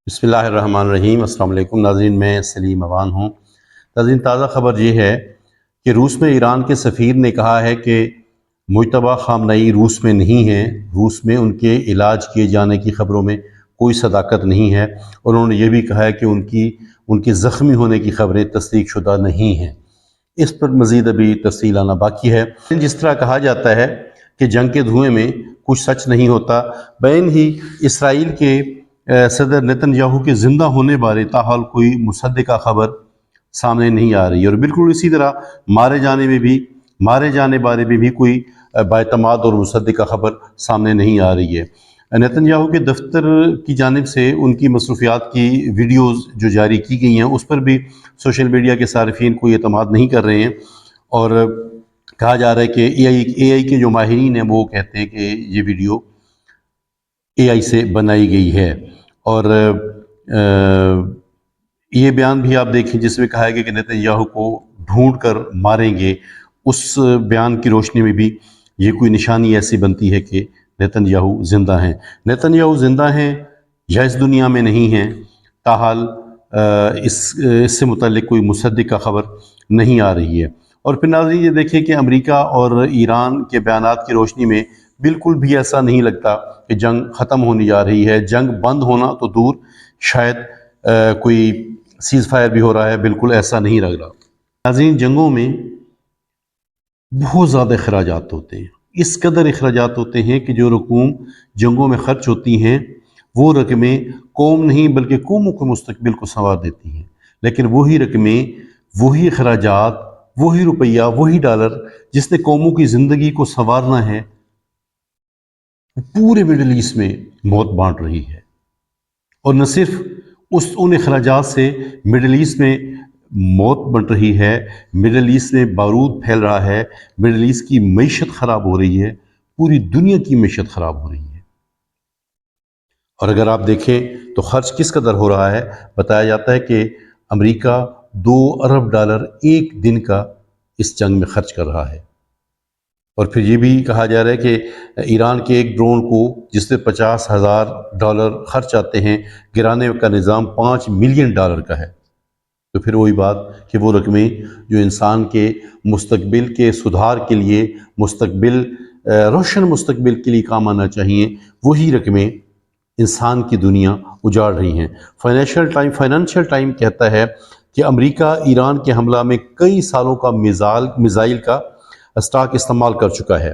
بسم اللہ الرحمن الرحیم۔ السلام علیکم ناظرین، میں سلیم اوان ہوں۔ ناظرین، تازہ خبر یہ ہے کہ روس میں ایران کے سفیر نے کہا ہے کہ مجتبیٰ خامنئی روس میں نہیں ہیں، روس میں ان کے علاج کیے جانے کی خبروں میں کوئی صداقت نہیں ہے، اور انہوں نے یہ بھی کہا ہے کہ ان کے زخمی ہونے کی خبریں تصدیق شدہ نہیں ہیں۔ اس پر مزید ابھی تفصیل آنا باقی ہے۔ جس طرح کہا جاتا ہے کہ جنگ کے دھوئیں میں کچھ سچ نہیں ہوتا، بین ہی اسرائیل کے صدر نیتن یاہو کے زندہ ہونے بارے تاحال کوئی مصدقہ خبر سامنے نہیں آ رہی ہے، اور بالکل اسی طرح مارے جانے بارے بھی کوئی باعتماد اور مصدقہ خبر سامنے نہیں آ رہی ہے۔ نیتن یاہو کے دفتر کی جانب سے ان کی مصروفیات کی ویڈیوز جو جاری کی گئی ہیں اس پر بھی سوشل میڈیا کے صارفین کوئی اعتماد نہیں کر رہے ہیں، اور کہا جا رہا ہے کہ اے آئی کے جو ماہرین ہیں وہ کہتے ہیں کہ یہ ویڈیو اے آئی سے بنائی گئی ہے، اور یہ بیان بھی آپ دیکھیں جس میں کہا ہے کہ نیتن یاہو کو ڈھونڈ کر ماریں گے۔ اس بیان کی روشنی میں بھی یہ کوئی نشانی ایسی بنتی ہے کہ نیتن یاہو زندہ ہیں۔ نیتن یاہو زندہ ہیں یا اس دنیا میں نہیں ہیں، تاحال اس سے متعلق کوئی مصدقہ خبر نہیں آ رہی ہے۔ اور پھر ناظرین یہ دیکھیں کہ امریکہ اور ایران کے بیانات کی روشنی میں بالکل بھی ایسا نہیں لگتا کہ جنگ ختم ہونے جا رہی ہے۔ جنگ بند ہونا تو دور، شاید کوئی سیز فائر بھی ہو رہا ہے، بالکل ایسا نہیں لگ رہا۔ ناظرین، جنگوں میں بہت زیادہ اخراجات ہوتے ہیں، اس قدر اخراجات ہوتے ہیں کہ جو رقوم جنگوں میں خرچ ہوتی ہیں وہ رقمیں قوم نہیں بلکہ قوموں کے مستقبل کو سنوار دیتی ہیں، لیکن وہی رقمیں، وہی اخراجات، وہی روپیہ، وہی ڈالر جس نے قوموں کی زندگی کو سنوارنا ہے، پورے مڈل ایسٹ میں موت بانٹ رہی ہے۔ اور نہ صرف ان اخراجات سے مڈل ایسٹ میں موت بن رہی ہے، مڈل ایسٹ میں بارود پھیل رہا ہے، مڈل ایسٹ کی معیشت خراب ہو رہی ہے، پوری دنیا کی معیشت خراب ہو رہی ہے۔ اور اگر آپ دیکھیں تو خرچ کس قدر ہو رہا ہے، بتایا جاتا ہے کہ امریکہ $2 ارب ایک دن کا اس جنگ میں خرچ کر رہا ہے۔ اور پھر یہ بھی کہا جا رہا ہے کہ ایران کے ایک ڈرون کو جس سے $50,000 خرچ آتے ہیں، گرانے کا نظام $5 ملین کا ہے۔ تو پھر وہی بات کہ وہ رقمیں جو انسان کے مستقبل کے سدھار کے لیے، روشن مستقبل کے لیے کام آنا چاہیے، وہی رقمیں انسان کی دنیا اجاڑ رہی ہیں۔ فائنینشل ٹائم کہتا ہے کہ امریکہ ایران کے حملہ میں کئی سالوں کا میزائل کا اسٹاک استعمال کر چکا ہے،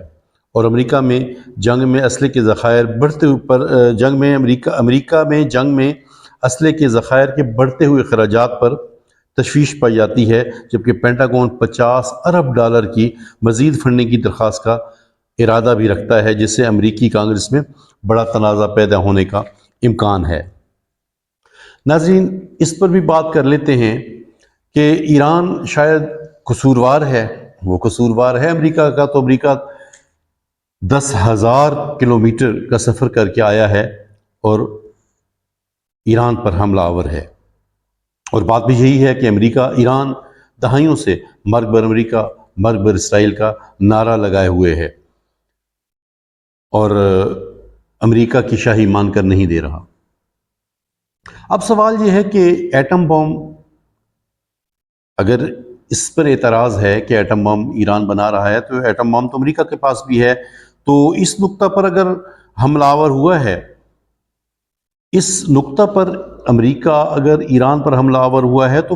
اور امریکہ میں جنگ میں اسلحے کے ذخائر اسلحے کے ذخائر کے بڑھتے ہوئے اخراجات پر تشویش پائی جاتی ہے، جبکہ پینٹاگون $50 ارب کی مزید فنڈنگ کی درخواست کا ارادہ بھی رکھتا ہے، جس سے امریکی کانگریس میں بڑا تنازع پیدا ہونے کا امکان ہے۔ ناظرین، اس پر بھی بات کر لیتے ہیں کہ ایران شاید قصوروار ہے، وہ قصوروار ہے امریکہ کا، تو امریکہ 10,000 کلومیٹر کا سفر کر کے آیا ہے اور ایران پر حملہ آور ہے۔ اور بات بھی یہی ہے کہ امریکہ ایران دہائیوں سے مرگ بر امریکہ، مرگ بر اسرائیل کا نعرہ لگائے ہوئے ہے، اور امریکہ کی شاہی مان کر نہیں دے رہا۔ اب سوال یہ ہے کہ ایٹم بم، اگر اس پر اعتراض ہے کہ ایٹم بم ایران بنا رہا ہے، تو ایٹم بم تو امریکہ کے پاس بھی ہے، تو اس نقطہ پر اگر حملہ آور ہوا ہے، اس نقطہ پر امریکہ اگر ایران پر حملہ آور ہوا ہے، تو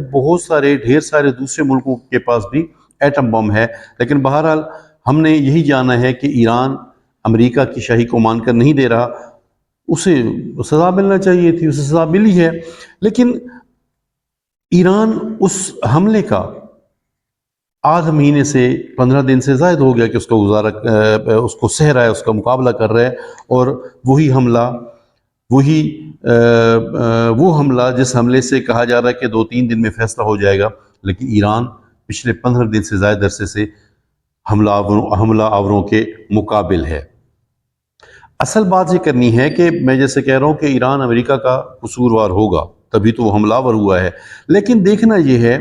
ڈھیر سارے دوسرے ملکوں کے پاس بھی ایٹم بم ہے۔ لیکن بہرحال ہم نے یہی جانا ہے کہ ایران امریکہ کی شاہی کو مان کر نہیں دے رہا، اسے سزا ملنا چاہیے تھی، اسے سزا ملی ہے۔ لیکن ایران اس حملے کا آدھ مہینے سے 15 دن سے زائد ہو گیا کہ اس کو سہ رہا ہے، اس کا مقابلہ کر رہا ہے، اور وہی حملہ، وہ حملہ جس حملے سے کہا جا رہا ہے کہ 2-3 دن میں فیصلہ ہو جائے گا، لیکن ایران پچھلے 15 دن سے زائد عرصے سے حملہ آوروں کے مقابل ہے۔ اصل بات یہ کرنی ہے کہ میں جیسے کہہ رہا ہوں کہ ایران امریکہ کا قصوروار ہوگا، تبھی تو وہ حملہ آور ہوا ہے، لیکن دیکھنا یہ ہے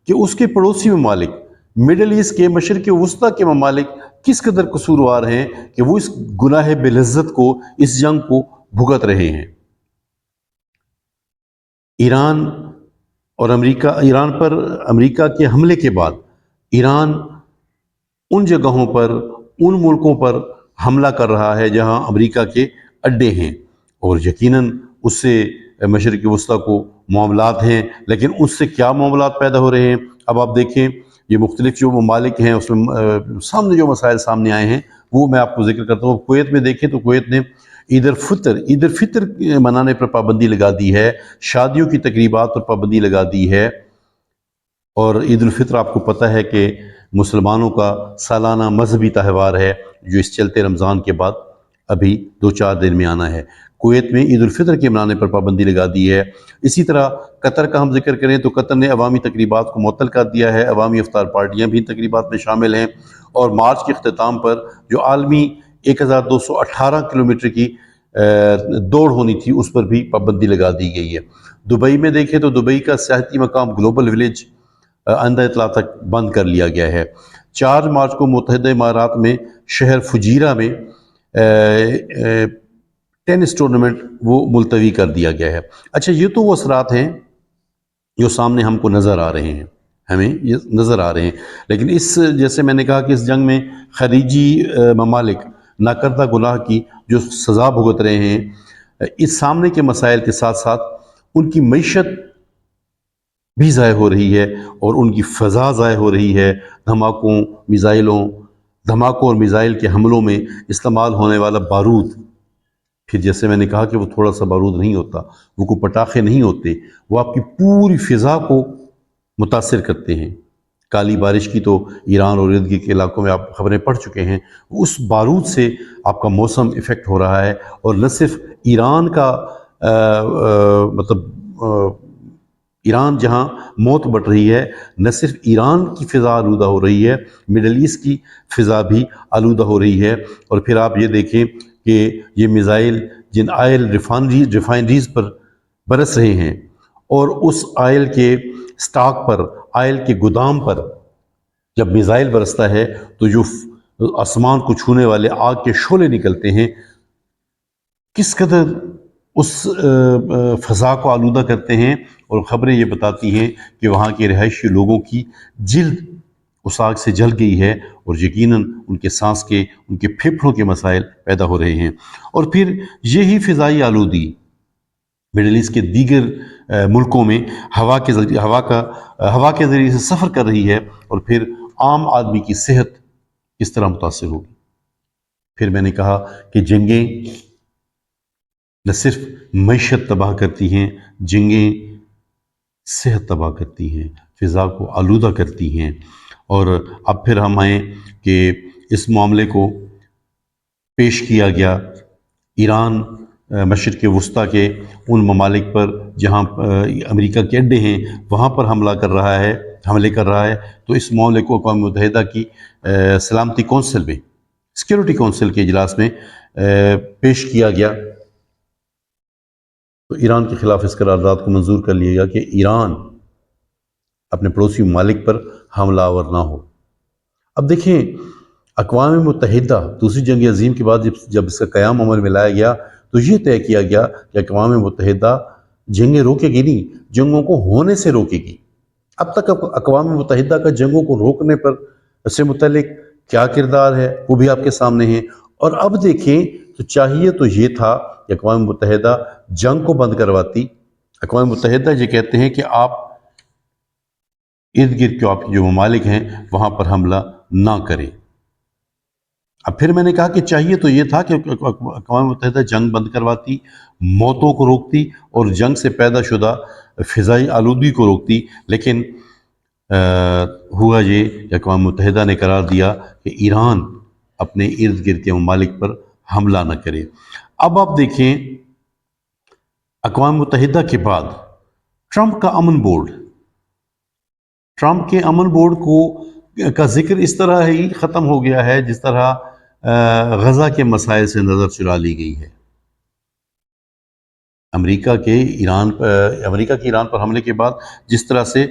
کہ اس کے پڑوسی ممالک، مڈل ایسٹ کے، مشرق وسطیٰ کے ممالک کس قدر قصوروار ہیں کہ وہ اس گناہ بالعزت کو، اس جنگ کو بھگت رہے ہیں۔ ایران اور ایران پر امریکہ کے حملے کے بعد ایران ان جگہوں پر، ان ملکوں پر حملہ کر رہا ہے جہاں امریکہ کے اڈے ہیں، اور یقیناً اس سے مشرق وسطیٰ کو معاملات ہیں، لیکن اس سے کیا معاملات پیدا ہو رہے ہیں؟ اب آپ دیکھیں، یہ مختلف جو ممالک ہیں اس میں سامنے جو مسائل سامنے آئے ہیں وہ میں آپ کو ذکر کرتا ہوں۔ کویت میں دیکھیں تو کویت نے عید الفطر منانے پر پابندی لگا دی ہے، شادیوں کی تقریبات پر پابندی لگا دی ہے، اور عید الفطر آپ کو پتہ ہے کہ مسلمانوں کا سالانہ مذہبی تہوار ہے جو اس چلتے رمضان کے بعد ابھی 2-4 دن میں آنا ہے۔ کویت میں عید الفطر کے منانے پر پابندی لگا دی ہے۔ اسی طرح قطر کا ہم ذکر کریں تو قطر نے عوامی تقریبات کو معطل کر دیا ہے، عوامی افطار پارٹیاں بھی تقریبات میں شامل ہیں، اور مارچ کے اختتام پر جو عالمی 1218 کلومیٹر کی دوڑ ہونی تھی اس پر بھی پابندی لگا دی گئی ہے۔ دبئی میں دیکھیں تو دبئی کا سیاحتی مقام گلوبل ولیج آئندہ اطلاع تک بند کر لیا گیا ہے۔ 4 مارچ کو متحدہ امارات میں شہر فجیرہ میں ٹینس ٹورنامنٹ وہ ملتوی کر دیا گیا ہے۔ اچھا، یہ تو وہ اثرات ہیں جو سامنے ہم کو نظر آ رہے ہیں، ہمیں یہ نظر آ رہے ہیں، لیکن جیسے میں نے کہا کہ اس جنگ میں خلیجی ممالک ناکردہ گناہ کی جو سزا بھگت رہے ہیں، اس سامنے کے مسائل کے ساتھ ساتھ ان کی معیشت بھی ضائع ہو رہی ہے اور ان کی فضا ضائع ہو رہی ہے۔ دھماکوں اور میزائل کے حملوں میں استعمال ہونے والا بارود، پھر جیسے میں نے کہا کہ وہ تھوڑا سا بارود نہیں ہوتا، وہ کوئی پٹاخے نہیں ہوتے، وہ آپ کی پوری فضا کو متاثر کرتے ہیں۔ کالی بارش کی تو ایران اور ارد گرد کے علاقوں میں آپ خبریں پڑھ چکے ہیں، اس بارود سے آپ کا موسم افیکٹ ہو رہا ہے، اور نہ صرف ایران کا ایران جہاں موت بڑھ رہی ہے، نہ صرف ایران کی فضا آلودہ ہو رہی ہے، مڈل ایسٹ کی فضا بھی آلودہ ہو رہی ہے۔ اور پھر آپ یہ دیکھیں کہ یہ میزائل جن آئل ریفائنریز پر برس رہے ہیں، اور اس آئل کے سٹاک پر، آئل کے گودام پر جب میزائل برستا ہے تو جو آسمان کو چھونے والے آگ کے شعلے نکلتے ہیں، کس قدر اس فضا کو آلودہ کرتے ہیں، اور خبریں یہ بتاتی ہیں کہ وہاں کے رہائشی لوگوں کی جلد اس آگ سے جل گئی ہے، اور یقیناً ان کے سانس کے، ان کے پھیپھڑوں کے مسائل پیدا ہو رہے ہیں۔ اور پھر یہی فضائی آلودگی مڈل ایسٹ کے دیگر ملکوں میں ہوا کے ذریعے سے سفر کر رہی ہے، اور پھر عام آدمی کی صحت کس طرح متاثر ہوگی۔ پھر میں نے کہا کہ جنگیں نہ صرف معیشت تباہ کرتی ہیں، جنگیں صحت تباہ کرتی ہیں، فضا کو آلودہ کرتی ہیں۔ اور اب پھر ہم آئیں کہ اس معاملے کو پیش کیا گیا ایران مشرق وسطیٰ کے ان ممالک پر جہاں امریکہ کے اڈے ہیں وہاں پر حملے کر رہا ہے، تو اس معاملے کو اقوام متحدہ کی سلامتی کونسل میں، سیکیورٹی کونسل کے اجلاس میں پیش کیا گیا، تو ایران کے خلاف اس قرارداد کو منظور کر لیا گیا کہ ایران اپنے پڑوسی ممالک پر حملہ آور نہ ہو۔ اب دیکھیں، اقوام متحدہ دوسری جنگ عظیم کے بعد جب اس کا قیام عمل میں لایا گیا تو یہ طے کیا گیا کہ اقوام متحدہ جنگیں روکے گی نہیں، جنگوں کو ہونے سے روکے گی۔ اب تک اقوام متحدہ کا جنگوں کو روکنے پر سے متعلق کیا کردار ہے وہ بھی آپ کے سامنے ہے، اور اب دیکھیں تو چاہیے تو یہ تھا کہ اقوام متحدہ جنگ کو بند کرواتی۔ اقوام متحدہ یہ کہتے ہیں کہ آپ ارد گرد کے آپ کے جو ممالک ہیں وہاں پر حملہ نہ کریں۔ اب پھر میں نے کہا کہ چاہیے تو یہ تھا کہ اقوام متحدہ جنگ بند کرواتی، موتوں کو روکتی اور جنگ سے پیدا شدہ فضائی آلودگی کو روکتی، لیکن ہوا یہ کہ اقوام متحدہ نے قرار دیا کہ ایران اپنے ارد گرد کے ممالک پر حملہ نہ کرے۔ اب آپ دیکھیں، اقوام متحدہ کے بعد ٹرمپ کے امن بورڈ کا ذکر اس طرح ہی ختم ہو گیا ہے جس طرح غزہ کے مسائل سے نظر چرا لی گئی ہے۔ امریکہ کے ایران پر حملے کے بعد جس طرح سے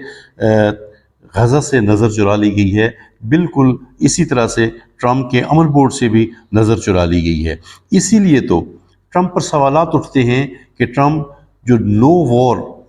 غزہ سے نظر چرا لی گئی ہے، بالکل اسی طرح سے ٹرمپ کے امن بورڈ سے بھی نظر چرا لی گئی ہے۔ اسی لیے تو ٹرمپ پر سوالات اٹھتے ہیں کہ ٹرمپ جو نو وار